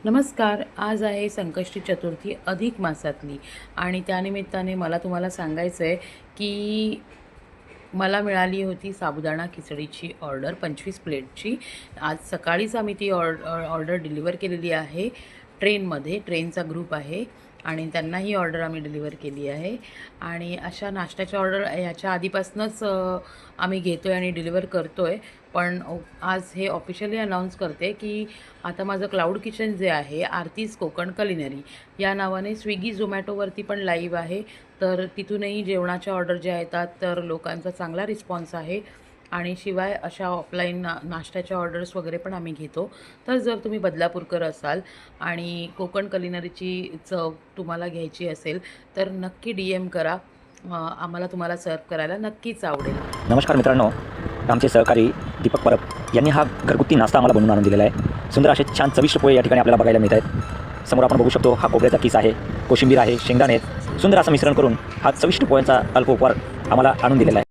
नमस्कार. आज आहे संकष्टी चतुर्थी अधिक मासातली आणि त्यानिमित्ताने मला तुम्हाला सांगायचं आहे की मला मिळाली होती साबुदाणा खिचडीची ऑर्डर 25 प्लेटची. आज सकाळीच आम्ही ती ऑर्डर डिलिव्हर केलेली आहे. ट्रेनचा ग्रुप आहे आणि त्यांना ही ऑर्डर आम्ही डिलिव्हर केली आहे. आणि अशा नाश्त्याच्या ऑर्डर ह्याच्या आधीपासूनच आम्ही घेतो आहे आणि डिलिव्हर करतो आहे. पण आज हे ऑफिशियली अनाऊन्स करते की आता माझं क्लाउड किचन जे आहे आरतीज कोकण कलिनरी या नावाने स्विगी झोमॅटोवरती पण लाईव्ह आहे. तर तिथूनही जेवणाच्या ऑर्डर ज्या येतात तर लोकांचा चांगला रिस्पॉन्स आहे. आणि शिवाय अशा ऑफलाईन नाश्त्याच्या ऑर्डर्स वगैरे पण आम्ही घेतो. तर जर तुम्ही बदलापूरकर असाल आणि कोकण कलिनरीची चव तुम्हाला घ्यायची असेल तर नक्की DM करा. आम्हाला तुम्हाला सर्व करायला नक्कीच आवडेल. नमस्कार मित्रांनो, आमचे सहकारी दीपक परब यांनी हा घरगुती नाश्ता आम्हाला बनवून आणून दिलेला आहे. सुंदर असे छान चविष्ट पोहे या ठिकाणी आपल्याला बघायला मिळत आहेत. समोर आपण बघू शकतो हा खोबऱ्याचा किस आहे, कोशिंबीर आहे, शेंगदाणे आहेत. सुंदर असं मिश्रण करून हा चविष्ट पोह्यांचा अल्प उपहार आम्हाला आणून दिलेला आहे.